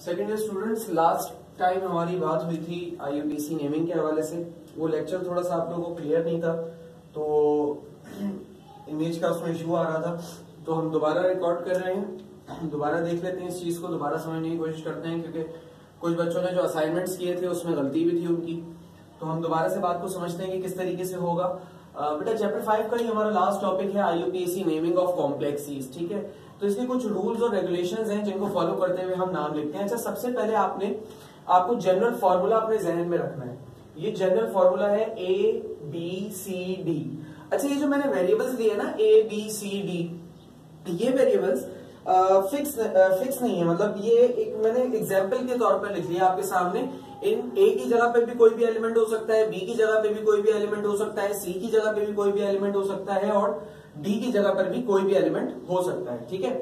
Second year students, last time हमारी बात हुई थी IUPAC नेमिंग के हवाले से। वो लेक्चर थोड़ा सा आप लोगों को क्लियर नहीं था, तो इमेज का उसमें इशू आ रहा था, तो हम दोबारा रिकॉर्ड कर रहे हैं। दोबारा देख लेते हैं इस चीज को, दोबारा समझने की कोशिश करते हैं, क्योंकि कुछ बच्चों ने जो असाइनमेंट्स किए थे उसमें गलती भी थी उनकी। तो हम दोबारा से बात को समझते हैं कि किस तरीके से होगा। बेटा चैप्टर 5 का ही हमारा लास्ट टॉपिक है IUPAC naming of complexes, ठीक है। तो इसके कुछ रूल्स और रेगुलेशंस हैं जिनको फॉलो करते हुए हम नाम लिखते हैं। अच्छा, सबसे पहले आपको जनरल फॉर्मूला अपने जहन में रखना है। ये जनरल फॉर्मूला है ABCD। अच्छा, ये जो मैंने वेरिएबल्स दिए ना ABCD, ये वेरिएबल्स फिक्स नहीं है, मतलब ये एक मैंने एग्जाम्पल के तौर पर लिख लिया आपके सामने। इन A की जगह पे भी कोई भी एलिमेंट हो सकता है, B की जगह पे भी कोई भी एलिमेंट हो सकता है, C की जगह पे भी कोई भी एलिमेंट हो सकता है, और D की जगह पर भी कोई भी एलिमेंट हो सकता है, ठीक है।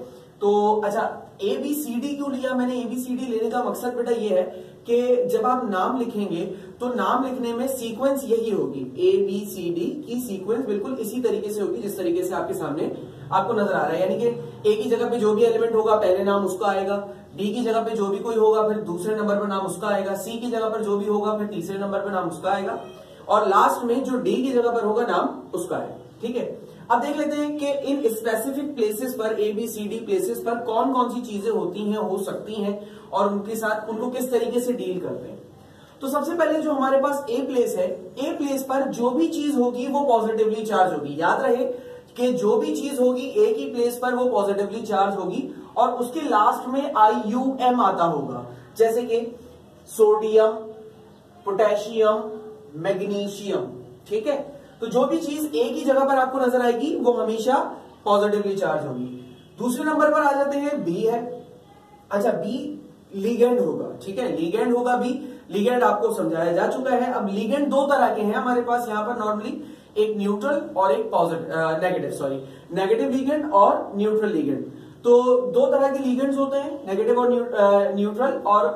तो अच्छा, ABCD क्यों लिया मैंने? ABCD लेने का मकसद बेटा ये है कि जब आप नाम लिखेंगे तो नाम लिखने में सीक्वेंस यही होगी। ABCD की सीक्वेंस बिल्कुल इसी तरीके से होगी जिस तरीके से आपके सामने आपको नजर आ रहा है। यानी कि A की जगह पे जो भी एलिमेंट होगा पहले नाम उसका आएगा, D की जगह पे जो भी कोई होगा फिर दूसरे नंबर पर नाम उसका आएगा, C की जगह पर जो भी होगा फिर तीसरे नंबर पर नाम उसका आएगा, और लास्ट में जो D की जगह पर होगा नाम उसका है, ठीक है। अब देख लेते हैं कि इन स्पेसिफिक प्लेसेस पर, ABCD प्लेसेस पर कौन कौन सी चीजें होती हैं, हो सकती हैं, और उनके साथ उनको किस तरीके से डील करते हैं। तो सबसे पहले जो हमारे पास A प्लेस है, A प्लेस पर जो भी चीज होगी वो पॉजिटिवली चार्ज होगी। याद रहे कि जो भी चीज होगी A की प्लेस पर वो पॉजिटिवली चार्ज होगी, और उसके लास्ट में IUM आता होगा, जैसे कि सोडियम, पोटेशियम, मैग्नीशियम, ठीक है। तो जो भी चीज A की जगह पर आपको नजर आएगी वो हमेशा पॉजिटिवली चार्ज होगी। दूसरे नंबर पर आ जाते हैं, B है। अच्छा, B लिगेंड होगा, ठीक है, लिगेंड होगा B। लिगेंड आपको समझाया जा चुका है। अब लिगेंड दो तरह के हैं हमारे पास यहाँ पर नॉर्मली, एक न्यूट्रल और एक नेगेटिव लिगेंड और न्यूट्रल लिगेंड। तो दो तरह के लिगेंड्स होते हैं, नेगेटिव और न्यूट्रल, और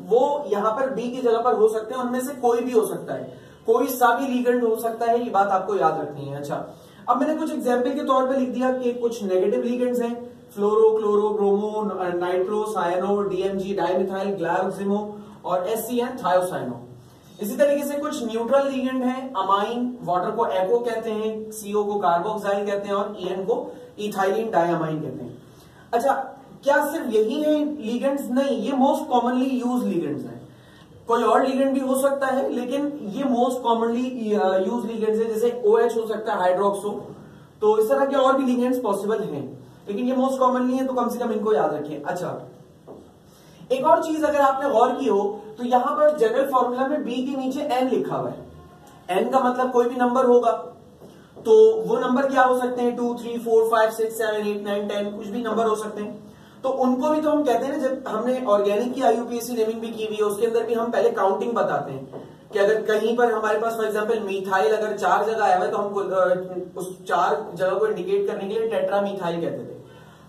वो यहाँ पर B की जगह पर हो सकते हैं। उनमें से कोई भी हो सकता है, कोई सा भी लिगेंड हो सकता है, ये बात आपको याद रखनी है। अच्छा, अब मैंने कुछ एग्जाम्पल के तौर पे लिख दिया कि कुछ नेगेटिव लिगेंड्स हैं, fluoro, chloro, bromo, nitro, cyano, DMG, dimethyl, glyoximo, और SCN, थायोसाइनो। इसी तरीके से कुछ न्यूट्रल लिगेंड हैं, अमाइन, वाटर को एक्ो कहते हैं, CO को कार्बोक्साइल कहते हैं, और EN को इथाइलिन डायमाइन कहते हैं। अच्छा, क्या सिर्फ यही है लिगेंड्स? नहीं, ये मोस्ट कॉमनली यूज लिगेंड्स हैं। कोई और लिगेंड भी हो सकता है, लेकिन ये मोस्ट कॉमनली यूज लिगेंड्स है। जैसे OH हो सकता है, हाइड्रोक्सो। तो इस तरह के और भी लिगेंड्स पॉसिबल हैं, लेकिन ये मोस्ट कॉमनली है, तो कम से कम इनको याद रखें। अच्छा, एक और चीज अगर आपने गौर की हो तो यहां पर जनरल फॉर्मूला में B के नीचे N लिखा हुआ है। N का मतलब कोई भी नंबर होगा, तो वो नंबर क्या हो सकते हैं? 2, 3, 4, 5, 6, 7, 8, 9, 10, कुछ भी नंबर हो सकते हैं। तो उनको भी तो हम कहते हैं ना, जब हमने ऑर्गेनिक की IUPAC नेमिंग भी की हुई है, उसके अंदर भी हम पहले काउंटिंग बताते हैं कि अगर कहीं पर हमारे पास फॉर एग्जांपल मिथाइल अगर 4 जगह आया हुआ है तो हम उस 4 जगह को इंडिकेट करने के लिए टेट्रा मिथाइल कहते थे।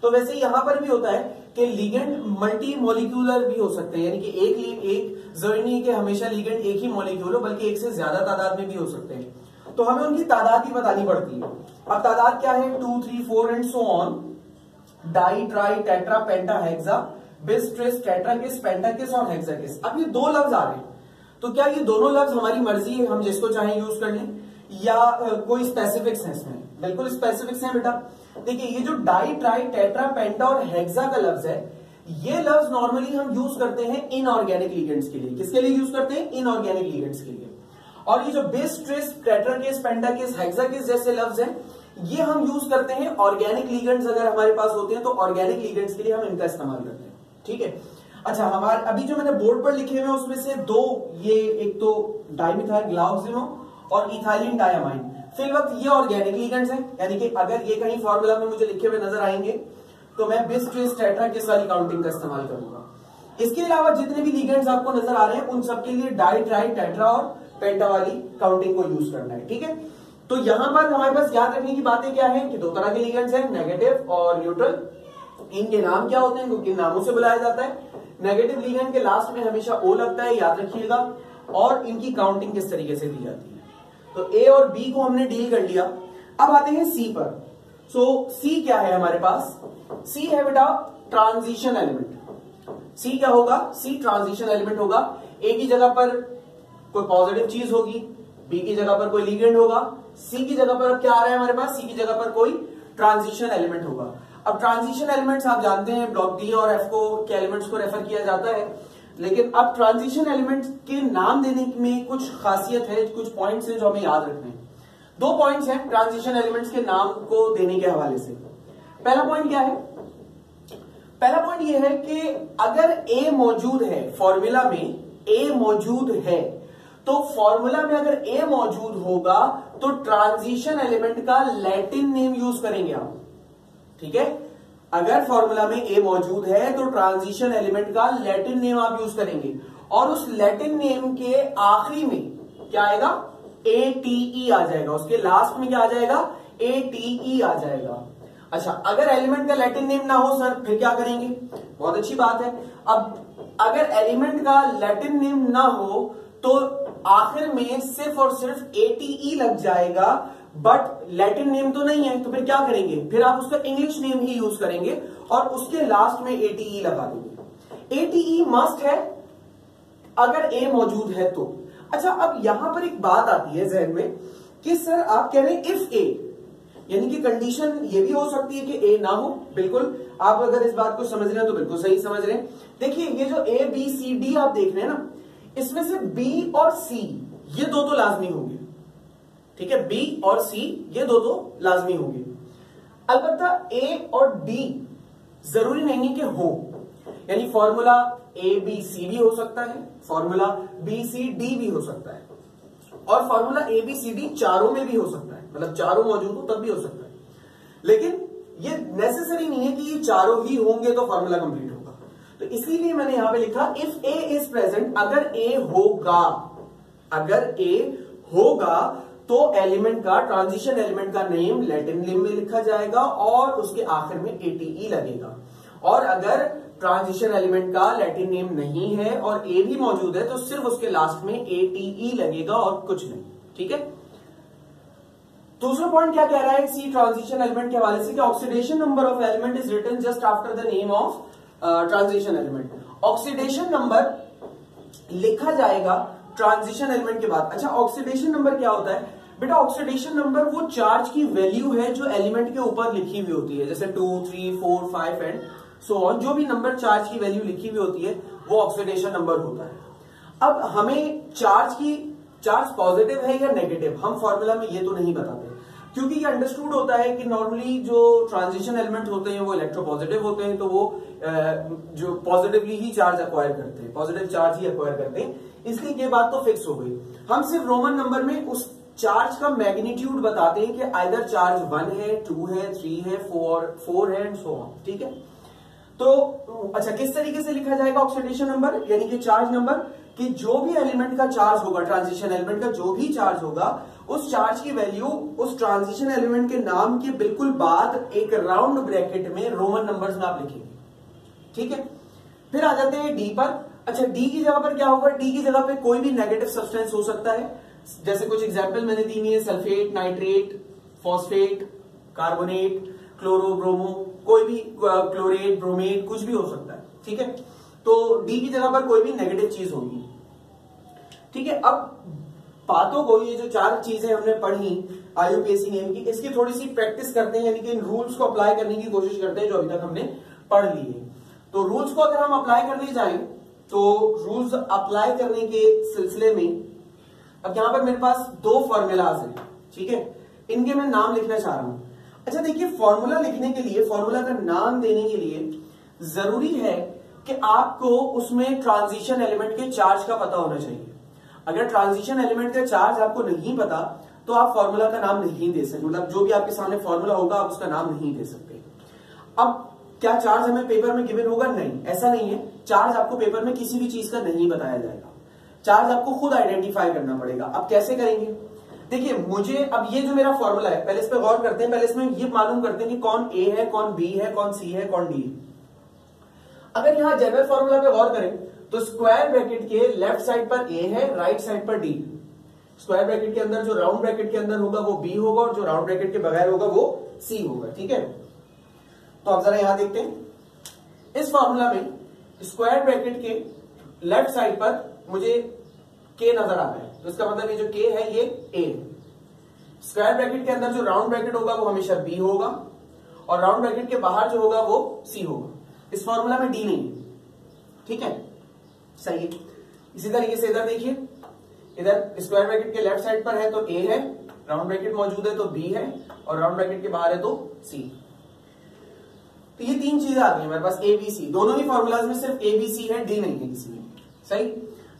तो वैसे यहां पर भी होता है कि लिगेंड मल्टी मॉलिक्यूलर भी हो सकते हैं, यानी कि एक जरूरी नहीं है कि हमेशा लिगेंड एक ही मॉलिक्यूल हो, बल्कि एक से ज्यादा तादाद में भी हो सकते हैं। तो हमें उनकी तादाद ही बतानी पड़ती है। अब तादाद क्या है? 2, 3, 4 and so on. Di, tri, tetra, penta, hexa, bis, tris, tetrakis, pentakis और हेक्साकिस। अब ये 2 लफ्ज आ रहे हैं, तो क्या ये दोनों लफ्ज हमारी मर्जी है, हम जिसको चाहें यूज कर लें, या कोई स्पेसिफिक्स है इसमें? बिल्कुल स्पेसिफिक्स है बेटा। देखिए, ये जो डाई, ट्राई, टेट्रा, पेंटा और हेक्सा का लफ्ज है, ये लफ्ज नॉर्मली हम यूज करते हैं इनऑर्गेनिक लिगेंड्स के लिए। किसके लिए यूज करते हैं? इनऑर्गेनिक लिगेंड्स के लिए। और ये जो बिस, ट्रिस, टेट्राकिस, पेंटाकिस, हेक्साकिस जैसे लफ्ज हैं, ये हम यूज करते हैं ऑर्गेनिक लिगेंड्स अगर हमारे पास होते हैं, तो ऑर्गेनिक लिगेंड्स के लिए हम इनका इस्तेमाल करते हैं, ठीक है। अच्छा, हमारे अभी जो मैंने बोर्ड पर लिखे हुए उसमें से 2, ये एक तो डाइमिथाइल ग्लाइकोसिनो और इथाइलिन डायमाइन, फिल वक्त ये ऑर्गेनिक लिगेंड्स हैं, यानी कि अगर ये कहीं फॉर्मूला में मुझे लिखे हुए नजर आएंगे तो मैं बिस, ट्रिस, टेट्राकिस वाली काउंटिंग का इस्तेमाल करूंगा। इसके अलावा जितने भी लिगेंड्स आपको नजर आ रहे हैं उन सबके लिए डाई, ट्राई, टेट्रा और पेंटा वाली काउंटिंग को यूज करना है, ठीक है। तो यहां पर हमारे पास याद रखने की बातें क्या है कि 2 तरह के लिगेंड्स हैं, नेगेटिव और न्यूट्रल। इनके नाम क्या होते हैं, इनको किन नामों से बुलाया जाता है? नेगेटिव लिगेंड के लास्ट में हमेशा O लगता है, याद रखिएगा, और इनकी काउंटिंग किस तरीके से दी जाती है। तो A और B को हमने डील कर लिया। अब आते हैं C पर। सो C क्या है हमारे पास? C है बेटा ट्रांजिशन एलिमेंट। सी क्या होगा, सी ट्रांजिशन एलिमेंट होगा। ए की जगह पर कोई पॉजिटिव चीज होगी, बी की जगह पर कोई लिगेंड होगा, सी की जगह पर क्या आ रहा है हमारे पास, सी की जगह पर कोई ट्रांजिशन एलिमेंट होगा। अब ट्रांजिशन एलिमेंट्स आप जानते हैं ब्लॉक डी और एफ को के एलिमेंट्स को रेफर किया जाता है, लेकिन अब ट्रांजिशन एलिमेंट्स के नाम देने में कुछ खासियत है, कुछ पॉइंट्स हैं जो हमें याद रखने हैं। 2 पॉइंट्स हैं ट्रांजिशन एलिमेंट्स के नाम को देने के हवाले से। पहला पॉइंट क्या है, पहला पॉइंट यह है कि अगर ए मौजूद है फॉर्मूला में, ए मौजूद है तो फॉर्मूला में अगर ए मौजूद होगा तो ट्रांजिशन एलिमेंट का लैटिन नेम यूज करेंगे आप, ठीक है। अगर फॉर्मूला में ए मौजूद है तो ट्रांजिशन एलिमेंट का लैटिन नेम आप यूज करेंगे, और उस लैटिन नेम के आखिरी में क्या आएगा, ATE आ जाएगा, उसके लास्ट में क्या आ जाएगा, ATE आ जाएगा। अच्छा, अगर एलिमेंट का लैटिन नेम ना हो सर फिर क्या करेंगे, बहुत अच्छी बात है। अब अगर एलिमेंट का लैटिन नेम ना हो तो आखिर में सिर्फ और सिर्फ ATE लग जाएगा, बट लैटिन नेम तो नहीं है, तो फिर क्या करेंगे, फिर आप उसका इंग्लिश नेम ही यूज करेंगे और उसके लास्ट में ATE लगा देंगे। ATE मस्ट है अगर ए मौजूद है तो। अच्छा, अब यहां पर एक बात आती है जहन में कि सर आप कह रहे हैं इफ ए, यानी कि कंडीशन ये भी हो सकती है कि ए ना हो। बिल्कुल, आप अगर इस बात को समझ रहे हैं तो बिल्कुल सही समझ रहे हैं। देखिए ये जो A B C D आप देख रहे हैं ना, इसमें से B और C ये दो तो लाजमी होंगे, ठीक है, B और C ये दो तो लाजमी होंगे। अलबत्ता A और D जरूरी नहीं है कि हो, यानी फॉर्मूला ABC भी हो सकता है, फॉर्मूला BCD भी हो सकता है, और फॉर्मूला ABCD चारों में भी हो सकता है, मतलब चारों मौजूद हो तब भी हो सकता है। लेकिन ये नेसेसरी नहीं है कि ये चारों ही होंगे तो फॉर्मूला कंप्लीट होगा। तो इसीलिए मैंने यहां पे लिखा इफ ए इज प्रेजेंट, अगर ए होगा, अगर ए होगा तो एलिमेंट का, ट्रांजिशन एलिमेंट का नेम लैटिन नेम में लिखा जाएगा और उसके आखिर में ATE लगेगा। और अगर ट्रांजिशन एलिमेंट का लैटिन नेम नहीं है और ए भी मौजूद है तो सिर्फ उसके लास्ट में ATE लगेगा और कुछ नहीं, ठीक है। दूसरा पॉइंट क्या कह रहा है सी ट्रांजिशन एलिमेंट के हवाले से कि oxidation number of element is written just after the name of transition element. Oxidation number लिखा जाएगा ट्रांजिशन एलिमेंट के बाद। अच्छा, ऑक्सीडेशन नंबर क्या होता है बेटा, ऑक्सीडेशन नंबर वो चार्ज की वैल्यू है जो एलिमेंट के ऊपर लिखी हुई होती है, जैसे 2, 3, 4, 5 एंड सो ऑन, जो भी नंबर चार्ज की वैल्यू लिखी हुई होती है वो ऑक्सीडेशन नंबर होता है। अब हमें चार्ज पॉजिटिव है या नेगेटिव हम फॉर्मूला में ये तो नहीं बताते, क्योंकि ये अंडरस्टूड होता है कि नॉर्मली जो ट्रांजिशन एलिमेंट होते हैं वो इलेक्ट्रोपॉजिटिव होते हैं, तो वो जो पॉजिटिवली ही चार्ज एक्वायर करते हैं, पॉजिटिव चार्ज ही एक्वायर करते हैं, इसलिए ये बात तो फिक्स हो गई। हम सिर्फ रोमन नंबर में उस चार्ज का मैग्नीट्यूड बताते हैं कि आइदर चार्ज 1 है, 2 है, 3 है, 4 है एंड सो ऑन, ठीक है। तो अच्छा, किस तरीके से लिखा जाएगा ऑक्सीडेशन नंबर, यानी कि चार्ज नंबर, कि जो भी एलिमेंट का चार्ज होगा, ट्रांजिशन एलिमेंट का जो भी चार्ज होगा, उस चार्ज की वैल्यू उस ट्रांजिशन एलिमेंट के नाम के बिल्कुल बाद एक राउंड ब्रैकेट में रोमन नंबर्स में आप लिखेंगे, ठीक है। फिर आ जाते हैं डी पर। अच्छा, डी की जगह पर क्या होगा, डी की जगह पे कोई भी नेगेटिव सब्सटेंस हो सकता है, जैसे कुछ एग्जाम्पल मैंने दी हुई है, sulphate, nitrate, phosphate, carbonate, chloro, bromo, कोई भी क्लोरेट, ब्रोमेट, कुछ भी हो सकता है, ठीक है। तो डी की जगह पर कोई भी नेगेटिव चीज होगी, ठीक है। अब बातों को, ये जो 4 चीजें हमने पढ़ी IUPAC नेम की, इसकी थोड़ी सी प्रैक्टिस करते हैं, यानी कि इन रूल्स को अप्लाई करने की कोशिश करते हैं जो अभी तक हमने पढ़ ली है। तो रूल्स को अगर हम अप्लाई करने जाएं तो रूल्स अप्लाई करने के सिलसिले में अब यहां पर मेरे पास 2 फॉर्मूलाज हैं, ठीक है, इनके मैं नाम लिखना चाह रहा हूं। अच्छा देखिए, फॉर्मूला लिखने के लिए, फॉर्मूला का नाम देने के लिए जरूरी है कि आपको उसमें ट्रांजिशन एलिमेंट के चार्ज का पता होना चाहिए। अगर ट्रांजिशन एलिमेंट का चार्ज आपको नहीं पता तो आप फॉर्मूला का नाम नहीं दे सकते, मतलब जो भी आपके सामने फॉर्मूला होगा आप उसका नाम नहीं दे सकते। अब क्या चार्ज हमें पेपर में गिवन होगा? नहीं, ऐसा नहीं है। चार्ज आपको पेपर में किसी भी चीज का नहीं बताया जाएगा, चार्ज आपको खुद आइडेंटिफाई करना पड़ेगा। अब कैसे करेंगे? देखिए, मुझे अब ये जो मेरा फॉर्मूला है, पहले इस पे गौर करते हैं, पहले इसमें ये मालूम करते हैं कि कौन ए है, कौन बी है, कौन सी है, कौन डी है। अगर यहां जनरल फॉर्मूला पे गौर करें तो स्क्वायर ब्रैकेट के लेफ्ट साइड पर ए है, राइट साइड पर डी। स्क्वायर ब्रैकेट के अंदर जो राउंड ब्रैकेट के अंदर होगा वो बी होगा और जो राउंड ब्रैकेट के बगैर होगा वो सी होगा, ठीक है। तो आप जरा यहां देखते हैं, इस फॉर्मूला में स्क्वायर ब्रैकेट के लेफ्ट साइड पर मुझे के नजर आ रहा है, तो इसका मतलब ये जो के है ये ए। स्क्वायर ब्रैकेट के अंदर जो राउंड ब्रैकेट होगा वो हमेशा बी होगा, और राउंड ब्रैकेट के बाहर जो होगा वो सी होगा। इस फॉर्मूला में डी नहीं है, ठीक है, सही है। इसी तरीके से इधर देखिए, इधर स्क्वायर ब्रैकेट के लेफ्ट साइड पर है तो ए है, राउंड ब्रैकेट मौजूद है तो बी है, और राउंड ब्रैकेट के बाहर है तो सी। तो ये तीन चीजें आ गई हमारे पास, ए बी सी। दोनों ही फॉर्मूलाज में सिर्फ ए बी सी है, डी नहीं है किसी में, सही।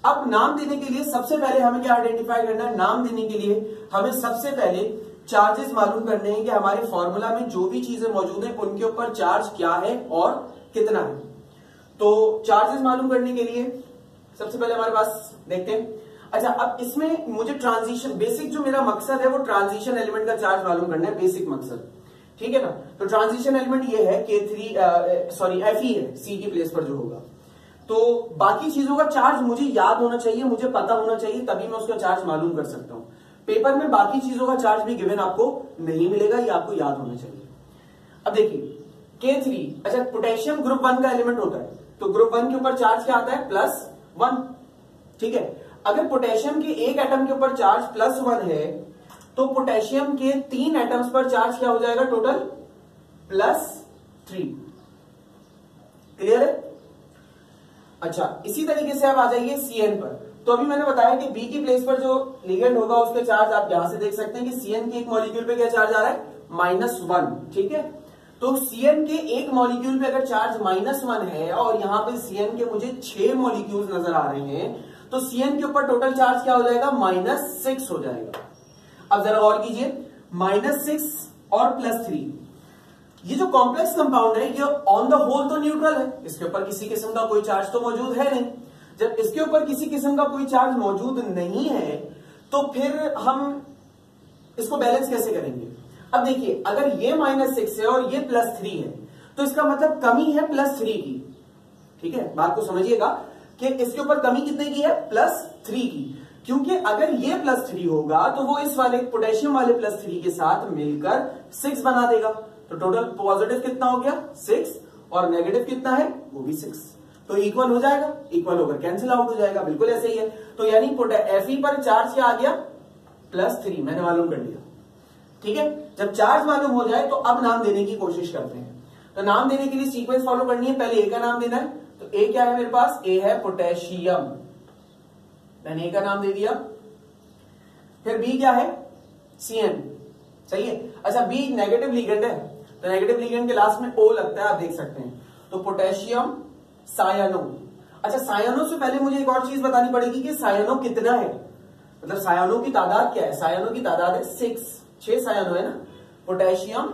अब नाम देने के लिए सबसे पहले हमें क्या आइडेंटिफाई करना है? नाम देने के लिए हमें सबसे पहले चार्जेस मालूम करने हैं कि हमारे फॉर्मूला में जो भी चीजें मौजूद है उनके ऊपर चार्ज क्या है और कितना है। तो चार्जेस मालूम करने के लिए सबसे पहले हमारे पास देखते हैं। अच्छा, अब इसमें मुझे ट्रांजिशन, बेसिक जो मेरा मकसद है वो ट्रांजिशन एलिमेंट का चार्ज मालूम करना है, बेसिक मकसद, ठीक है ना। तो ट्रांजिशन एलिमेंट ये है K3 सॉरी Fe है, सी की प्लेस पर जो होगा। तो बाकी चीजों का चार्ज मुझे याद होना चाहिए, मुझे पता होना चाहिए, तभी मैं उसका चार्ज मालूम कर सकता हूं। पेपर में बाकी चीजों का चार्ज भी गिवन आपको नहीं मिलेगा, ये आपको याद होना चाहिए। अब देखिए K3, अच्छा पोटेशियम ग्रुप 1 का एलिमेंट होता है, तो ग्रुप 1 के ऊपर चार्ज क्या आता है? +1, ठीक है। अगर पोटेशियम के एक एटम के ऊपर चार्ज +1 है तो पोटेशियम के 3 एटम्स पर चार्ज क्या हो जाएगा? टोटल +3। क्लियर है? अच्छा, इसी तरीके से आप आ जाइए Cn पर। तो अभी मैंने बताया कि बी की प्लेस पर जो लिगेंड होगा उसके चार्ज आप यहां से देख सकते हैं कि Cn के एक मॉलिक्यूल पे क्या चार्ज आ रहा है? -1, ठीक है। तो Cn के एक मॉलिक्यूल पे अगर चार्ज -1 है और यहां पे Cn के मुझे 6 मॉलिक्यूल्स नजर आ रहे हैं, तो Cn के ऊपर टोटल चार्ज क्या हो जाएगा? -6 हो जाएगा। अब जरा और कीजिए, -6 और +3, ये जो कॉम्प्लेक्स कंपाउंड है ये ऑन द होल तो न्यूट्रल है, इसके ऊपर किसी किस्म का कोई चार्ज तो मौजूद है नहीं। जब इसके ऊपर किसी किस्म का कोई चार्ज मौजूद नहीं है तो फिर हम इसको बैलेंस कैसे करेंगे? अब देखिए, अगर ये -6 है और ये +3 है तो इसका मतलब कमी है +3 की, ठीक है। बात को समझिएगा कि इसके ऊपर कमी कितने की है? +3 की, क्योंकि अगर ये +3 होगा तो वो इस वाले पोटेशियम वाले +3 के साथ मिलकर 6 बना देगा। तो टोटल पॉजिटिव कितना हो गया? 6, और नेगेटिव कितना है? वो भी 6। तो इक्वल हो जाएगा, इक्वल होकर कैंसिल आउट हो जाएगा, बिल्कुल ऐसे ही है। तो यानी Fe पर चार्ज क्या आ गया? +3, मैंने मालूम कर लिया, ठीक है। जब चार्ज मालूम हो जाए तो अब नाम देने की कोशिश करते हैं। तो नाम देने के लिए सीक्वेंस फॉलो करनी है। पहले ए का नाम देना है, तो ए क्या है मेरे पास? ए है पोटेशियम, मैंने ए का नाम दे दिया। फिर बी क्या है? Cn, सही है। अच्छा, बी नेगेटिव लिगेंड है, तो नेगेटिव लिगेंड के लास्ट में O लगता है, आप देख सकते हैं। तो पोटेशियम सायानो। अच्छा, सायानो से पहले मुझे एक और चीज बतानी पड़ेगी कि सायानो कितना है, मतलब सायानो की तादाद क्या है? सायानो की तादाद है 6 सायानो है ना। पोटेशियम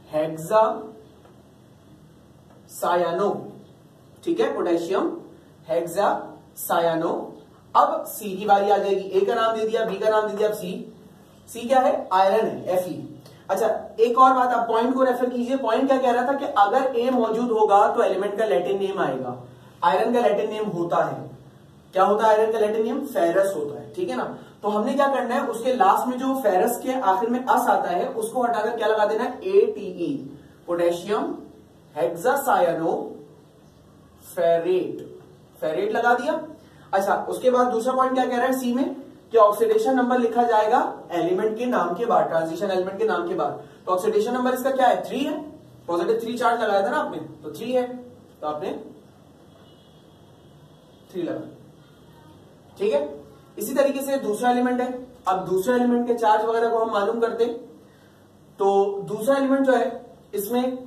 हेक्सा सायानो, ठीक है, पोटेशियम हेक्सा सायानो। अब सी की बारी आ जाएगी। ए का नाम दे दिया, बी का नाम दे दिया, अब सी क्या है? आयरन है, Fe। अच्छा, एक और बात, आप पॉइंट को रेफर कीजिए। पॉइंट क्या कह रहा था कि अगर ए मौजूद होगा तो एलिमेंट का लैटिन नेम आएगा। आयरन का लैटिन नेम होता है, क्या होता है आयरन का लैटिन नेम? फेरस होता है, ठीक है ना। तो हमने क्या करना है, उसके लास्ट में जो फेरस के आखिर में अस आता है उसको हटाकर क्या लगा देना है? ATE, पोटेशियम हेक्सासायानो फेरेट, फेरेट लगा दिया। अच्छा, उसके बाद दूसरा पॉइंट क्या कह रहा है सी में कि ऑक्सीडेशन नंबर लिखा जाएगा एलिमेंट के नाम के बाद, ट्रांजिशन एलिमेंट के नाम के बाद। तो ऑक्सीडेशन नंबर इसका क्या है? 3 है। पॉजिटिव 3 चार्ज लगाया था ना आपने, तो 3 है, तो आपने 3 लगा, ठीक है। इसी तरीके से दूसरा एलिमेंट है। अब दूसरा एलिमेंट के चार्ज वगैरह को हम मालूम करते हैं। तो दूसरा एलिमेंट जो है इसमें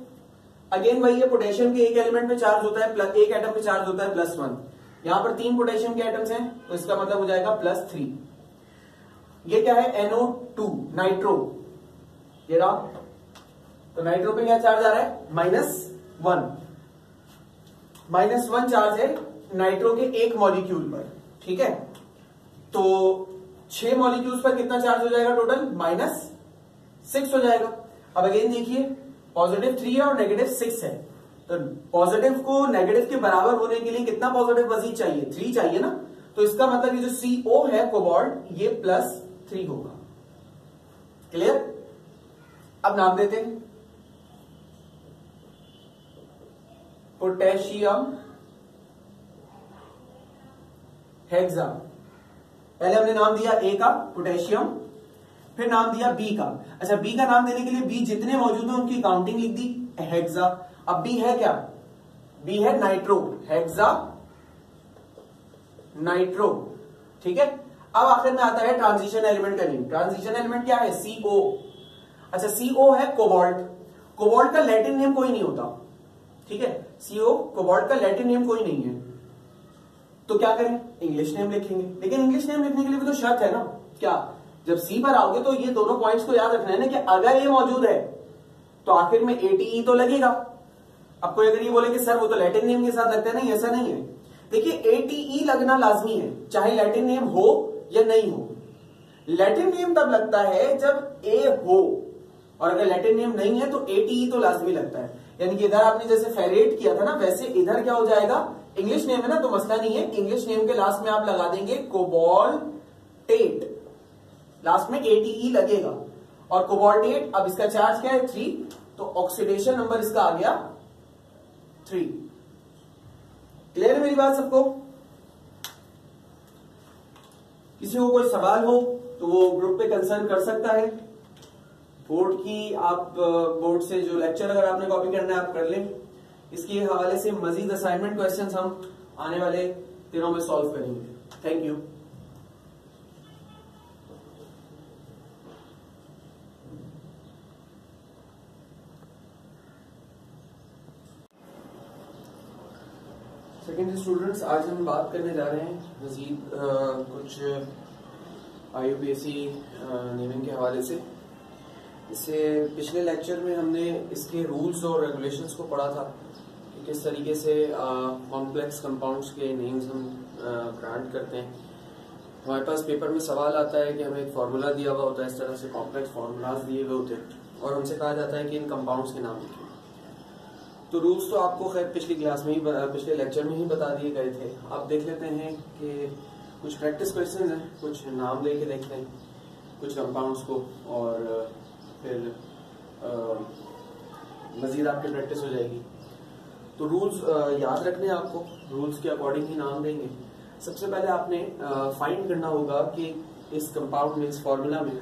अगेन वही है, पोटेशियम के एक एलिमेंट पे चार्ज होता है, एक एटम पे चार्ज होता है +1। यहां पर 3 पोटेशियम के एटम्स हैं, तो इसका मतलब हो जाएगा +3। ये क्या है? NO2 नाइट्रो, ये रहा। तो नाइट्रो पे क्या चार्ज आ रहा है? -1, -1 चार्ज है नाइट्रो के एक मॉलिक्यूल पर, ठीक है। तो 6 मॉलिक्यूल्स पर कितना चार्ज हो जाएगा? टोटल -6 हो जाएगा। अब अगेन देखिए, पॉजिटिव 3 है और नेगेटिव 6 है, तो पॉजिटिव को नेगेटिव के बराबर होने के लिए कितना पॉजिटिव मजीद चाहिए? 3 चाहिए ना। तो इसका मतलब ये जो CO है कोबाल्ट, ये +3 होगा। क्लियर? अब नाम देते हैं। Potassium hexa. पहले हमने नाम दिया ए का पोटेशियम, फिर नाम दिया बी का। अच्छा, बी का नाम देने के लिए बी जितने मौजूद हैं उनकी काउंटिंग लिख दी हेक्सा। अब बी है क्या? बी है नाइट्रो, हेक्सा नाइट्रो। ठीक है। अब आखिर में आता है ट्रांजिशन एलिमेंट का नेम। ट्रांजिशन एलिमेंट क्या है? CO। अच्छा, CO है कोबाल्ट। कोबाल्ट का लैटिन नेम कोई नहीं होता। ठीक है, CO कोबाल्ट का लैटिन नेम कोई नहीं है, तो क्या करें? इंग्लिश नेम लिखेंगे। लेकिन इंग्लिश नेम लिखने के लिए भी तो शर्त है ना। क्या? जब सी पर आओगे तो ये दोनों पॉइंट्स को याद रखना है ना कि अगर ये मौजूद है तो आखिर में ATE तो लगेगा। अब कोई अगर ये बोले कि सर वो तो लैटिन नेम के साथ लगता है, नहीं, ऐसा नहीं है। देखिए, ATE लगना लाजमी है, चाहे लैटिन नेम हो या नहीं हो। लैटिन नेम तब लगता है जब ए हो, और अगर लैटिन नेम नहीं है तो ATE तो लाजमी लगता है। यानी कि इधर आपने जैसे फेरेट किया था ना, वैसे इधर क्या हो जाएगा? इंग्लिश नेम है ना, तो मसला नहीं है। इंग्लिश नेम के लास्ट में आप लगा देंगे कोबाल्टेट, लास्ट में ATE लगेगा। और कोबाल्टेट, अब इसका चार्ज क्या है? 3, तो ऑक्सीडेशन नंबर इसका आ गया 3। क्लियर है मेरी बात सबको? किसी को कोई सवाल हो तो वो ग्रुप पे कंसर्न कर सकता है। बोर्ड की आप बोर्ड से जो लेक्चर अगर आपने कॉपी करना है आप कर लें। इसके हवाले से मजीद असाइनमेंट क्वेश्चंस हम आने वाले दिनों में सॉल्व करेंगे। Thank you. सेकेंडरी स्टूडेंट्स, आज हम बात करने जा रहे हैं मजीद कुछ IUPAC नेमिंग के हवाले से। इससे पिछले लेक्चर में हमने इसके रूल्स और रेगुलेशंस को पढ़ा था कि किस तरीके से कॉम्प्लेक्स कंपाउंड्स के नेम्स हम ग्रांट करते हैं। हमारे पास पेपर में सवाल आता है कि हमें एक फार्मूला दिया हुआ होता है, इस तरह से कॉम्प्लेक्स फार्मूलाज दिए हुए होते हैं और हमसे कहा जाता है कि इन कंपाउंड्स के नाम लिखें। तो रूल्स तो आपको खैर पिछली क्लास में ही, पिछले लेक्चर में ही बता दिए गए थे। आप देख लेते हैं कि कुछ प्रैक्टिस क्वेश्चन हैं, कुछ नाम लेके देखते हैं कुछ कंपाउंड्स को, और फिर मजीद आपकी प्रैक्टिस हो जाएगी। तो रूल्स याद रखने हैं आपको, रूल्स के अकॉर्डिंग ही नाम देंगे। सबसे पहले आपने फाइंड करना होगा कि इस कंपाउंड में, इस फॉर्मूला में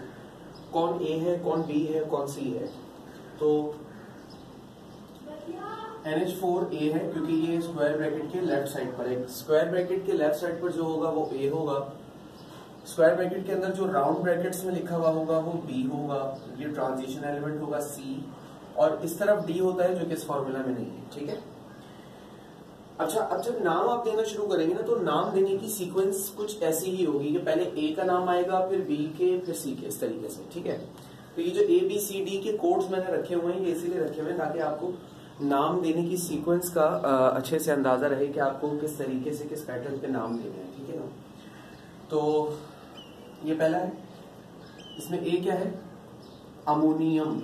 कौन A है, कौन B है, कौन C है। तो NH4A है क्योंकि ये स्क्वायर ब्रैकेट के लेफ्ट साइड पर है। स्क्वायर ब्रैकेट के लेफ्ट साइड पर जो होगा वो A होगा। स्क्वायर ब्रैकेट के अंदर जो राउंड ब्रैकेट्स में लिखा हुआ होगा वो B होगा। ये ट्रांजिशन एलिमेंट होगा C, और इस तरफ D होता है जो कि इस फॉर्मूला में नहीं है। ठीक है। अच्छा, अब जब नाम आप देना शुरू करेंगे ना, तो नाम देने की सीक्वेंस कुछ ऐसी ही होगी कि पहले A का नाम आएगा, फिर B के, फिर C के, इस तरीके से। ठीक है। तो ये जो ABCD के कोड्स मैंने रखे हुए हैं, ये इसीलिए रखे हुए हैं ताकि आपको नाम देने की सीक्वेंस का अच्छे से अंदाजा रहे कि आपको किस तरीके से, किस पैटर्न पे नाम देने हैं। ठीक है ना। तो ये पहला है, इसमें A क्या है? अमोनियम।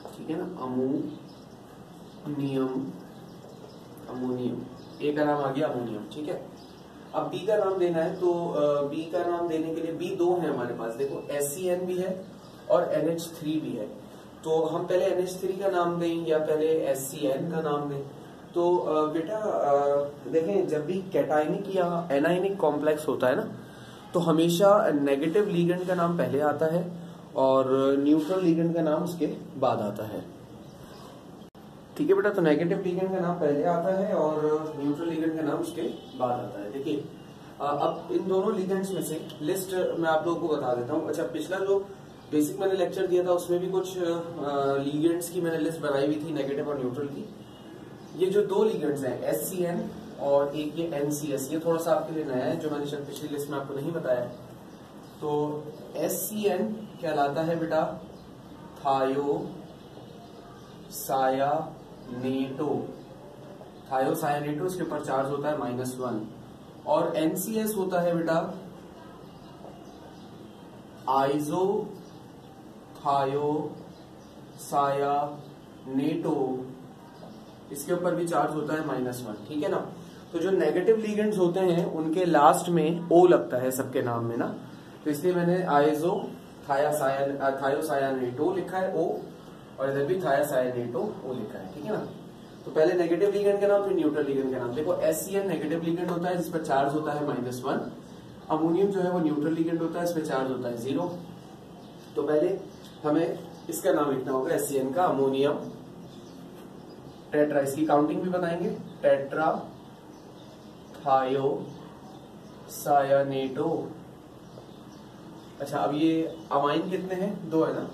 ठीक है ना, अमोनियम, अमोनियम। A का नाम आ गया अमोनियम। ठीक है। अब B का नाम देना है, तो B का नाम देने के लिए B दो है हमारे पास। देखो, SCN भी है और NH3 भी है। तो हम पहले NH3 का नाम दें या पहले SCN का नाम दें? तो बेटा देखें, जब भी कैटायनिक या एनायनिक कॉम्प्लेक्स होता है ना, तो हमेशा नेगेटिव लिगेंड का नाम पहले आता है और न्यूट्रल लिगेंड का नाम उसके बाद आता है। ठीक है बेटा, तो नेगेटिव लिगेंड का नाम पहले आता है और न्यूट्रल लिगेंड का नाम उसके बाद आता है। देखिए, अब इन दोनों लिगेंड्स में से लिस्ट मैं आप लोगों को बता देता हूँ। अच्छा, पिछला जो बेसिक मैंने लेक्चर दिया था उसमें भी कुछ लिगेंड्स की मैंने लिस्ट बनाई हुई थी, नेगेटिव और न्यूट्रल की। ये जो दो लिगेंड्स हैं SCN और एक ये NCS, ये थोड़ा सा आपके लिए नया है जो मैंने शायद पिछली लिस्ट में आपको नहीं बताया। तो SCN कहलाता है बेटा थायोसायानेटो। थायोसायानेटो, इसके ऊपर चार्ज होता है -1। और NCS होता है बेटा आइसोथायोसायानेटो, इसके ऊपर भी चार्ज होता है -1। ठीक है ना। तो जो नेगेटिव लिगेंड्स होते हैं उनके लास्ट में O लगता है सबके नाम में ना, तो इसलिए मैंने थायोसायानेटो लिखा है O, और इधर भी थायोसायानेटो O लिखा है। ठीक है ना। तो तो पहले नेगेटिव लिगेंड का नाम फिर न्यूट्रल लिगेंड का नाम। देखो HCl नेगेटिव लिगेंड होता है जिस पर चार्ज होता है -1। अमोनियम जो है वो न्यूट्रल लिगेंड होता है, इस पर चार्ज होता है 0। तो पहले हमें इसका नाम लिखना होगा HCl का, अमोनियम टेट्रा, इसकी काउंटिंग भी बताएंगे, टेट्रा थायोसायानेटो। अच्छा अब ये अमाइन कितने हैं, 2 है ना,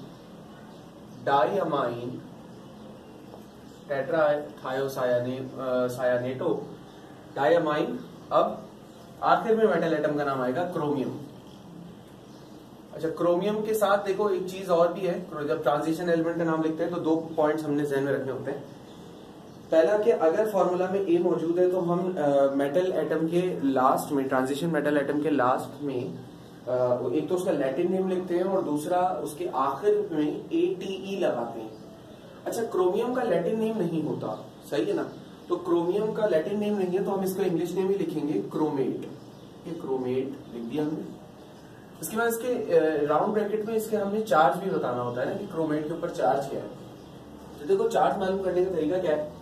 di amine tetra thiocyanato di amine. अब आखिर में मेटल एटम का नाम आएगा क्रोमियम। अच्छा क्रोमियम के साथ देखो एक चीज और भी है, जब ट्रांजिशन एलिमेंट का नाम लिखते हैं तो 2 पॉइंट्स हमने ध्यान में रखने होते हैं। पहला कि अगर फॉर्मूला में ए मौजूद है तो हम मेटल एटम के लास्ट में, ट्रांजिशन मेटल एटम के लास्ट में एक तो उसका लैटिन नेम लिखते हैं और दूसरा उसके आखिर में ATE लगाते हैं। अच्छा क्रोमियम का लैटिन नेम नहीं होता, सही है ना, तो क्रोमियम का लैटिन नेम नहीं है तो हम इसका इंग्लिश नेम ही लिखेंगे क्रोमेट। ये क्रोमेट लिख दिया हमने। इसके बाद इसके राउंड ब्रैकेट में इसके हमने चार्ज भी बताना होता है ना कि क्रोमेट के ऊपर चार्ज क्या है। तो देखो चार्ज मालूम करने का तरीका क्या है,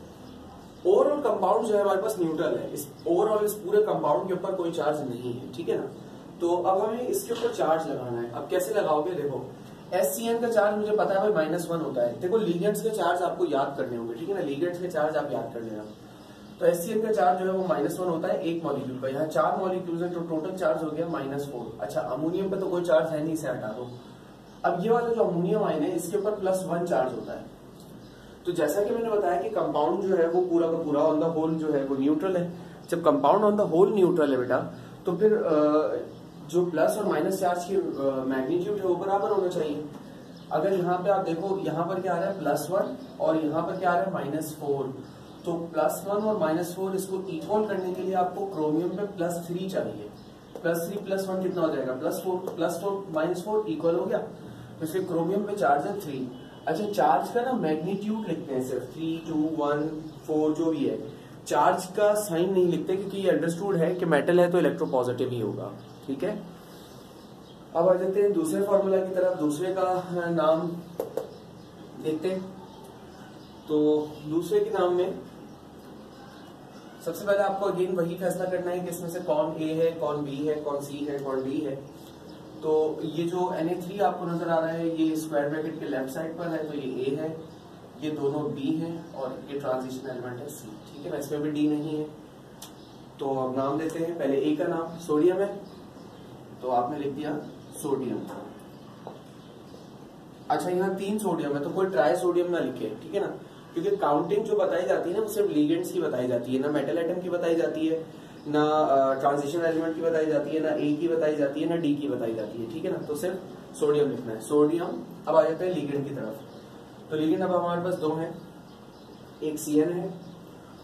ओवरऑल कंपाउंड जो है हमारे पास न्यूट्रल है, इस ओवरऑल इस पूरे कंपाउंड के ऊपर कोई चार्ज नहीं है, ठीक है ना। तो अब हमें इसके ऊपर चार्ज लगाना है। अब कैसे लगाओगे, देखो HCl का चार्ज मुझे पता है भाई -1 होता है। देखो लिगेंड्स के चार्ज आपको याद करने होंगे, ठीक है ना, लिगेंड्स के चार्ज आप याद कर लेना। तो HCl का चार्ज जो है वो -1 होता है एक मॉलिक्यूल का, यहाँ 4 मॉलिक्यूल है तो टोटल चार्ज हो गया -4। अच्छा अमोनियम पे तो कोई चार्ज है नहीं, इसे हटा दो। अब ये वाला जो अमोनियम आयन है इसके ऊपर +1 चार्ज होता है। तो जैसा कि मैंने बताया कि कंपाउंड जो है वो पूरा का पूरा ऑन द होल जो है वो न्यूट्रल है। जब compound on the whole neutral है बेटा तो फिर जो प्लस और माइनस चार्ज की मैग्नीट्यूड है वो बराबर होना चाहिए। अगर यहाँ पे आप देखो यहाँ पर क्या आ रहा है +1 और यहाँ पर क्या आ रहा है -4, तो +1 और -4 इसको इक्वल करने के लिए आपको क्रोमियम पे +3 चाहिए। +3 +1 कितना हो जाएगा, +4 -4 इक्वल हो गया। तो इसलिए क्रोमियम पे चार्ज है 3। अच्छा चार्ज का ना मैग्नीट्यूड लिखते हैं सिर्फ 3, 2, 1, 4 जो भी है, चार्ज का साइन नहीं लिखते क्योंकि ये अंडरस्टूड है कि मेटल है तो इलेक्ट्रोपॉजिटिव ही होगा, ठीक है। अब आ जाते हैं दूसरे फॉर्मूला की तरफ, दूसरे का नाम देखते हैं। तो दूसरे के नाम में सबसे पहले आपको अगेन वही फैसला करना है कि इसमें से कौन A है, कौन B है, कौन C है, कौन D है। तो ये जो Na3 आपको नजर आ रहा है ये स्क्वायर ब्रैकेट के लेफ्ट साइड पर है, तो ये A है, ये दोनों B हैं और ये ट्रांजिशन एलिमेंट है C, ठीक है ना, इसमें भी D नहीं है। तो अब नाम देते हैं, पहले A का नाम सोडियम है तो आपने लिख दिया सोडियम। अच्छा यहाँ 3 सोडियम है तो कोई ट्राई सोडियम ना लिखे, ठीक है ना, क्योंकि काउंटिंग जो बताई जाती है ना वो सिर्फ लिगेंड्स की बताई जाती है, ना मेटल एटम की बताई जाती है, ना ट्रांजिशन एलिमेंट की बताई जाती है, ना A की बताई जाती है, ना D की बताई जाती है, ठीक है ना। तो सिर्फ सोडियम लिखना है, सोडियम। अब आ जाते हैं लिगेंड की तरफ। तो लिगेंड अब हमारे पास 2 हैं, एक CN है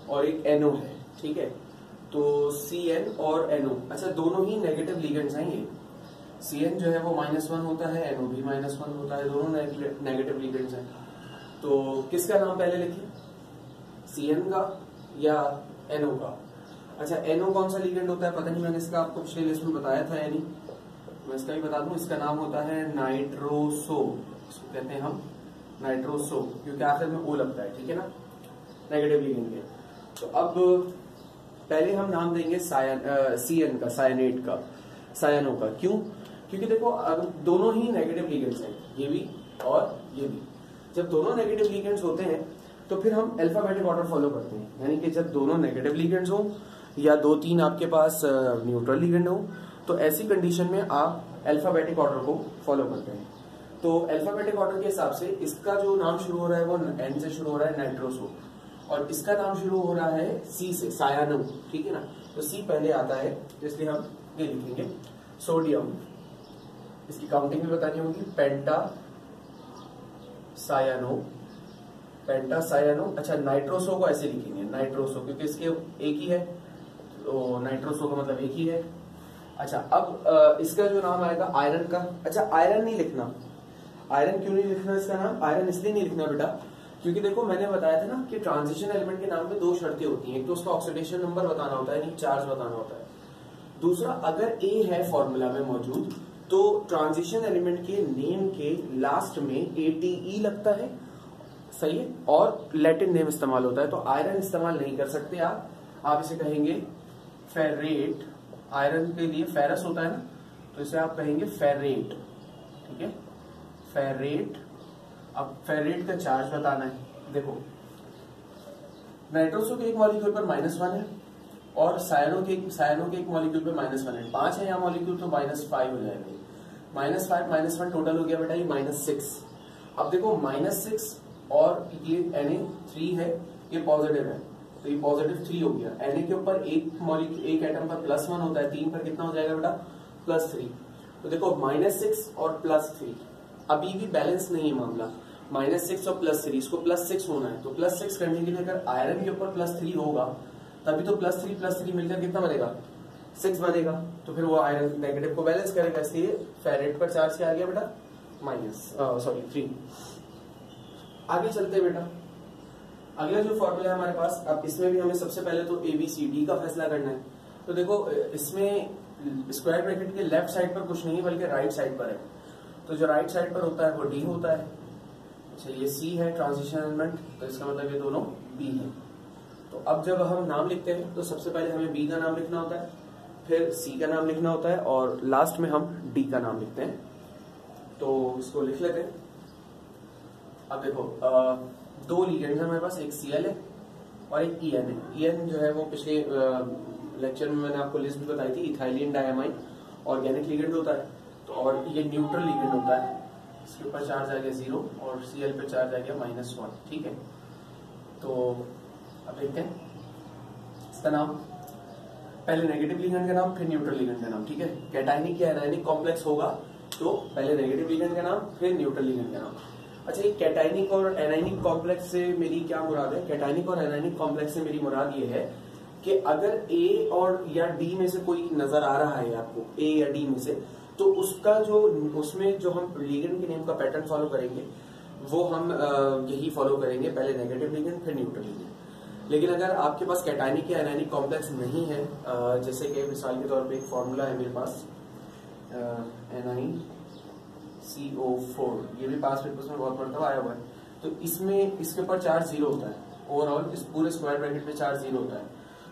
और एक NO है, ठीक है। तो CN और NO, अच्छा दोनों ही नेगेटिव लिगेंड्स हैं। ये CN जो है वो -1 होता है, NO भी -1 होता है, दोनों नेगेटिव लिगेंड्स हैं। तो किसका नाम पहले लिखिए, CN का या NO का। अच्छा NO कौन सा लिगेंड होता है पता नहीं, मैंने इसका आपको पिछले लेसन में बताया था या नहीं, मैं इसका भी बता दूं। इसका नाम होता है नाइट्रोसो, इसको कहते हैं हम नाइट्रोसो क्योंकि आखिर में O लगता है, ठीक है ना, नेगेटिव लिगेंड के। तो अब पहले हम नाम देंगे CN का, सायनेट का, सायनो का। क्यों, क्योंकि देखो दोनों ही नेगेटिव लिगेंड्स हैं, ये भी और ये भी। जब दोनों नेगेटिव लिगेंड्स होते हैं तो फिर हम अल्फाबेटिक ऑर्डर फॉलो करते हैं, यानी कि जब दोनों नेगेटिव लिगेंड्स हो या 2-3 आपके पास न्यूट्रल लिगेंड हो तो ऐसी कंडीशन में आप अल्फाबेटिक ऑर्डर को फॉलो करते हैं। तो अल्फाबेटिक ऑर्डर के हिसाब से इसका जो नाम शुरू हो रहा है वो N से शुरू हो रहा है, नाइट्रोसो, और इसका नाम शुरू हो रहा है C से, सायानो, ठीक है ना। तो C पहले आता है इसलिए हम ये लिखेंगे सोडियम। इसकी काउंटिंग भी बतानी होगी, पेंटा सायानो, पेंटा सायानो। अच्छा नाइट्रोसो को ऐसे लिखेंगे, नाइट्रोसो, क्योंकि इसके एक ही है तो नाइट्रोसो का मतलब एक ही है। अच्छा अब इसका जो नाम आएगा आयरन का। अच्छा आयरन नहीं लिखना, आयरन क्यों नहीं लिखना इसका नाम, आयरन इसलिए नहीं लिखना बेटा क्योंकि देखो मैंने बताया था ना कि ट्रांजिशन एलिमेंट के नाम में 2 शर्तें होती हैं, एक तो उसका ऑक्सीडेशन नंबर बताना होता है, नहीं चार्ज बताना होता है, दूसरा अगर A है फॉर्मूला में मौजूद तो ट्रांजिशन एलिमेंट के नेम के लास्ट में ATE लगता है, सही है, और लैटिन नेम इस्तेमाल होता है। तो आयरन इस्तेमाल नहीं कर सकते आप इसे कहेंगे फेरेट। आयरन के लिए फेरस होता है ना, तो इसे आप कहेंगे फेरेट, ठीक है, फेरेट। अब फेरेट का चार्ज बताना है। देखो नाइट्रोसो के एक मॉलिक्यूल पर -1 है और सायनो के एक मॉलिक्यूल पर -1 है। 5 है यहाँ मॉलिक्यूल, तो -5 हो जाएगा। -5 -1 टोटल हो गया बेटा ये -6। अब देखो -6 और ये Na3 है, ये पॉजिटिव है, तो ये पॉजिटिव 3 हो गया। Na के ऊपर एक एटम पर +1 होता है, 3 पर कितना हो जाएगा बेटा +3। तो देखो -6 और +3, अभी भी बैलेंस नहीं है मामला। -6 और +3, इसको +6 होना है, तो +6 करने के लिए अगर आयरन के ऊपर +3 होगा तभी तो +3 मिलकर कितना बनेगा 6 बनेगा, तो फिर वो आयरन नेगेटिव को बैलेंस करेगा। इसलिए फेरेट पर चार्ज क्या आ गया बेटा 3। आगे चलते हैं बेटा, अगला जो फॉर्मूला है हमारे पास, अब इसमें भी हमें सबसे पहले तो ABCD का फैसला करना है। तो देखो इसमें स्क्वायर ब्रैकेट के लेफ्ट साइड पर कुछ नहीं बल्कि राइट साइड पर है, तो जो राइट साइड पर होता है वो D होता है। अच्छा ये C है ट्रांजिशन एलिमेंट, तो इसका मतलब ये दोनों B है। तो अब जब हम नाम लिखते हैं तो सबसे पहले हमें B का नाम लिखना होता है, फिर C का नाम लिखना होता है और लास्ट में हम D का नाम लिखते हैं। तो इसको लिख लेते हैं। अब देखो 2 लिगेंड्स हैं हमारे पास, एक Cl है और एक En है। En जो है वो पिछले लेक्चर में मैंने आपको लिस्ट भी बताई थी, इथाइलिन डायमाइन ऑर्गेनिक लिगेंड होता है, तो और ये न्यूट्रल लिगेंड होता है। इसके ऊपर चार्ज आ गया 0 और Cl पे चार्ज आ गया -1, ठीक है। तो अब देखते हैं इसका नाम, पहले नेगेटिव लिगेंड का नाम फिर न्यूट्रल लिगेंड का नाम, ठीक है। कैटायनिक या एनायनिक कॉम्प्लेक्स होगा तो पहले नेगेटिव लिगेंड का नाम फिर न्यूट्रल लिगेंड का नाम। अच्छा ये कैटायनिक और एनायनिक कॉम्प्लेक्स से मेरी क्या मुराद है? कैटायनिक और एनायनिक कॉम्प्लेक्स से मेरी मुराद ये है कि अगर ए और या डी में से कोई नजर आ रहा है आपको, ए या डी में से, तो उसका जो उसमें जो हम लिगेंड के नेम का पैटर्न फॉलो करेंगे वो हम यही फॉलो करेंगे, पहले नेगेटिव लिगेंड फिर न्यूट्रल लिगेंड। लेकिन अगर आपके पास कैटायनिक या एनायनिक कॉम्प्लेक्स नहीं है, जैसे कि मिसाल के तौर पे एक फॉर्मूला है मेरे पास NiCO4, ये भी पास पेपर्स में बहुत पढ़ता हुआ आया हुआ है, तो इसमें इसके ऊपर चार्ज 0 होता है, ओवरऑल इस पूरे स्क्वायर ब्रैकेट में चार्ज 0 होता है।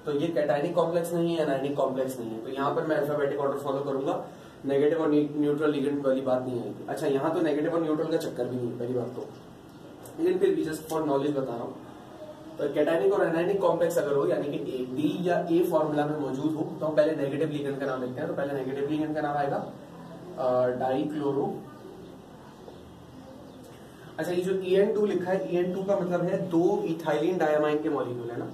तो ये कैटायनिक कॉम्प्लेक्स नहीं है, एनायनिक कॉम्प्लेक्स नहीं है, तो यहाँ पर मैं अल्फाबेटिक ऑर्डर फॉलो करूंगा, नेगेटिव और न्यूट्रल लिगेंड वाली बात नहीं आएगी। अच्छा यहाँ तो नेगेटिव और न्यूट्रल का चक्कर भी नहीं है पहली बात तो, लेकिन फिर भी जस्ट फॉर नॉलेज बता रहा हूँ। तो कैटायनिक और एनायनिक कॉम्प्लेक्स अगर हो, यानी कि डी या ए फॉर्मूला में मौजूद हो, तो हम पहले नेगेटिव लिगेंड का नाम लिखते हैं। तो पहले नेगेटिव लिगेंड का नाम आएगा डाइक्लोरो। अच्छा ये जो En2 लिखा है, En2 का मतलब है 2 इथाइलिन डायमाइन के मॉलिक्यूल है ना,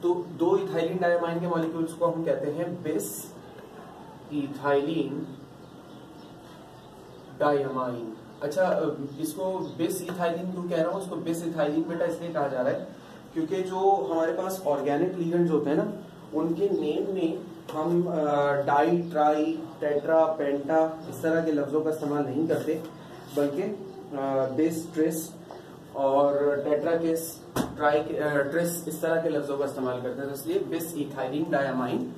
तो 2 इथाइलिन डायमाइन के मॉलिक्यूल्स को हम कहते हैं बिस इथाइलिन डायमाइन। अच्छा इसको बिस इथाइलिन क्यों कह रहा हूँ, इसको बिस इथाइलिन बेटा इसलिए कहा जा रहा है क्योंकि जो हमारे पास ऑर्गेनिक लिगेंड्स होते हैं ना, उनके नेम में हम डाई, ट्राई, टेट्रा, पेंटा इस तरह के लफ्जों का इस्तेमाल नहीं करते, बल्कि बिस, ट्रिस और टेट्राकेस, ट्राई, ट्रिस इस तरह के लफ्जों का इस्तेमाल करते हैं, तो इसलिए बिस इथाइलिन डायमाइन।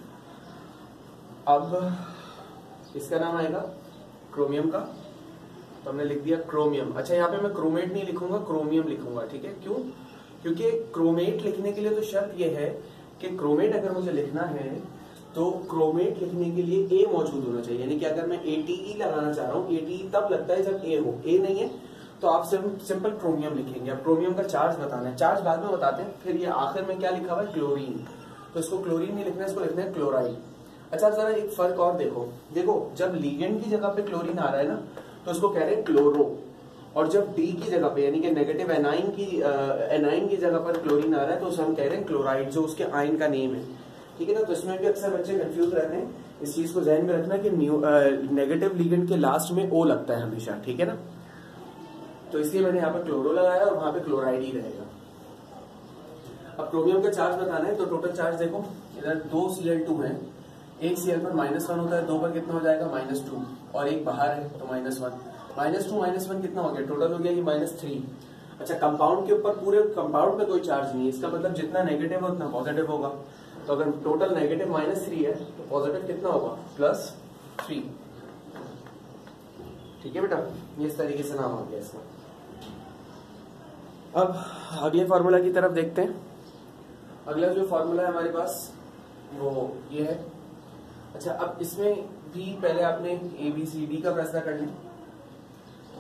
अब इसका नाम आएगा क्रोमियम का, तो हमने लिख दिया क्रोमियम। अच्छा यहाँ पे मैं क्रोमेट नहीं लिखूंगा, क्रोमियम लिखूंगा, ठीक है। क्यों? क्योंकि क्रोमेट लिखने के लिए तो शर्त यह है कि क्रोमेट अगर मुझे लिखना है तो क्रोमेट लिखने के लिए ए मौजूद होना चाहिए, यानी कि अगर मैं ATE लगाना चाह रहा हूँ, ATE तब लगता है जब ए हो, ए नहीं है तो आप सिंपल क्रोमियम लिखेंगे। अब क्रोमियम का चार्ज बताना है, चार्ज बाद में बताते हैं। फिर ये आखिर में क्या लिखा हुआ है, क्लोरीन, तो इसको क्लोरीन नहीं लिखना है, इसको लिखना है क्लोराइड। अच्छा जरा एक फर्क और देखो, जब लिगेंड की जगह पे क्लोरीन आ रहा है ना तो इसको कह रहे हैं क्लोरो, और जब डी की जगह पे यानी कि नेगेटिव एनाइन की जगह पर क्लोरीन आ रहा है तो उसे हम कह रहे हैं क्लोराइड, जो उसके आयन का नेम है, ठीक है ना। तो इसमें भी अक्सर बच्चे कंफ्यूज रहते हैं, इस चीज को ध्यान में रखना कि नेगेटिव लिगेंड के लास्ट में ओ लगता है हमेशा, ठीक है ना। तो इसलिए मैंने यहाँ पर क्लोरो लगाया और वहां पे क्लोराइड ही रहेगा। अब क्रोमियम का चार्ज बताना है, तो टोटल चार्ज देखो, इधर 2 Cl2 है, एक Cl पर -1 होता है, 2 पर कितना हो जाएगा -2, और एक बाहर है तो -1, -2 -1 कितना हो गया, टोटल हो गया ये -3। अच्छा कंपाउंड के ऊपर, पूरे कंपाउंड में कोई चार्ज नहीं है, इसका मतलब जितना नेगेटिव है उतना पॉजिटिव होगा। तो अगर टोटल नेगेटिव -3 है तो पॉजिटिव कितना होगा, +3, ठीक है बेटा। ये इस तरीके से नाम आ गया इसका। अब अगले फार्मूला की तरफ देखते हैं। अगला जो फार्मूला है हमारे पास वो ये है। अच्छा, अब इसमें भी पहले आपने ए बी सी डी का फैसला कर लिया।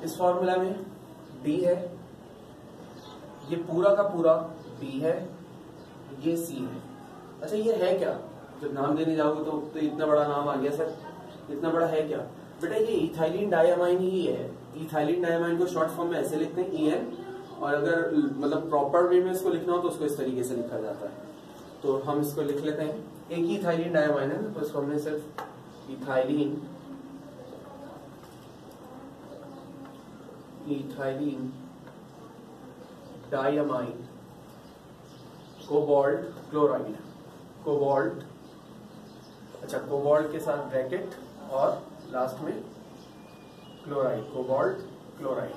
इस फार्मूला में डी है, ये पूरा का पूरा बी है, ये सी है। अच्छा, ये है क्या? जब नाम देने जाओगे तो इतना बड़ा नाम आ गया सर, इतना बड़ा है क्या? बेटा ये इथाइलिन डायमाइन ही है। इथाइलिन डायमाइन को शॉर्ट फॉर्म में ऐसे लिखते हैं EN, और अगर मतलब प्रॉपर वे में इसको लिखना हो तो उसको इस तरीके से लिखा जाता है। तो हम इसको लिख लेते हैं, एक ही इथाइलिन डायमाइन है, तो इसको हमने सिर्फ ethylene diamine cobalt chloride, cobalt, अच्छा कोबाल्ट के साथ ब्रैकेट और लास्ट में क्लोराइड, कोबाल्ट क्लोराइड।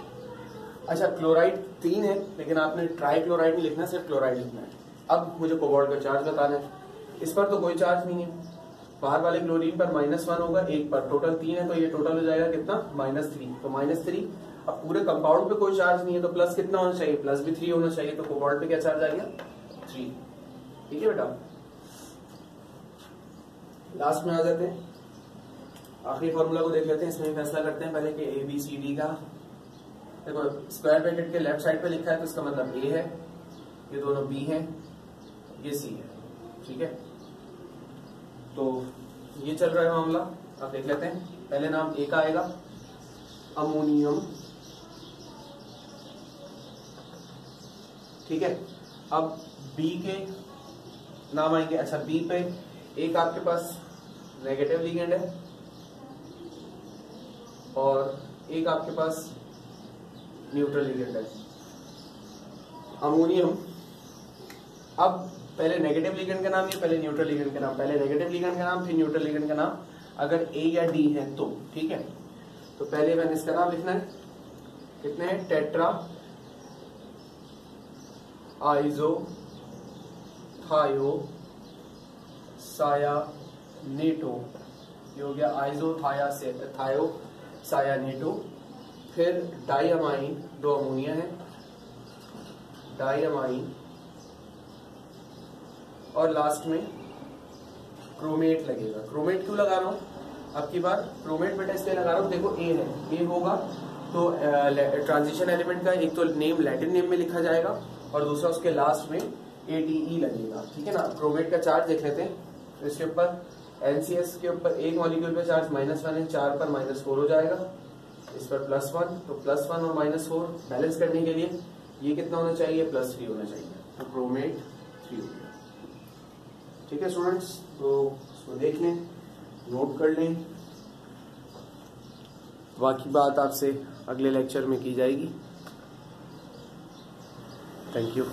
अच्छा, क्लोराइड 3 है, लेकिन आपने ट्राई क्लोराइड नहीं लिखना, सिर्फ क्लोराइड लिखना है। अब मुझे कोबाल्ट का चार्ज बताना है। इस पर तो कोई चार्ज नहीं है, बाहर वाले क्लोरीन पर -1 होगा, एक पर, टोटल 3 है, तो ये टोटल हो जाएगा कितना? -3, तो -3। अब पूरे कंपाउंड पे कोई चार्ज नहीं है, तो प्लस कितना होना चाहिए? प्लस भी 3 होना चाहिए, तो कोबाल्ट पे क्या चार्ज आ गया? 3। ठीक है बेटा, लास्ट में आ जाते हैं, आखिरी फॉर्मूला को देख लेते हैं। इसमें फैसला करते हैं पहले कि ABCD का। देखो, स्क्वायर ब्रैकेट के लेफ्ट साइड पे लिखा है, तो इसका मतलब A है, ये दोनों B है, ये C है। ठीक है, तो ये चल रहा है मामला। अब देख लेते हैं, पहले नाम A का आएगा, अमोनियम। ठीक है, अब B के नाम आएंगे। अच्छा, B पे एक आपके पास नेगेटिव लिगेंड है और एक आपके पास न्यूट्रल लिगेंड है, अमोनियम। अब पहले नेगेटिव लिगेंड का नाम, ये पहले न्यूट्रल लिगेंड का नाम, पहले नेगेटिव लिगेंड का नाम, फिर न्यूट्रल लिगेंड का नाम, अगर A या D है तो। ठीक है, तो पहले मैंने इसका नाम लिखना है, कितने हैं? टेट्रा आइजो थायो सायानेटो, ये हो गया आइजो थायो सायानेटो। फिर डायमाइन, 2 अमोनिया है, डायमाइन, और लास्ट में क्रोमेट लगेगा। क्रोमेट क्यों लगा रहा हूं अब की बार? क्रोमेट बेटा इसलिए लगा रहा हूं, देखो A है, A होगा तो ट्रांजिशन एलिमेंट का एक तो नेम लैटिन नेम में लिखा जाएगा और दूसरा उसके लास्ट में ATE लगेगा। ठीक है ना। क्रोमेट का चार्ज देख लेते हैं, तो इसके ऊपर NCS के ऊपर एक मॉलिक्यूल पे चार्ज -1 है, 4 पर -4 हो जाएगा, इस पर +1, तो +1 और -4 बैलेंस करने के लिए ये कितना होना चाहिए? +3 होना चाहिए, तो क्रोमेट 3 हो गया। ठीक है स्टूडेंट्स, तो इसको देख लें, नोट कर लें, बाकी बात आपसे अगले लेक्चर में की जाएगी। Thank you.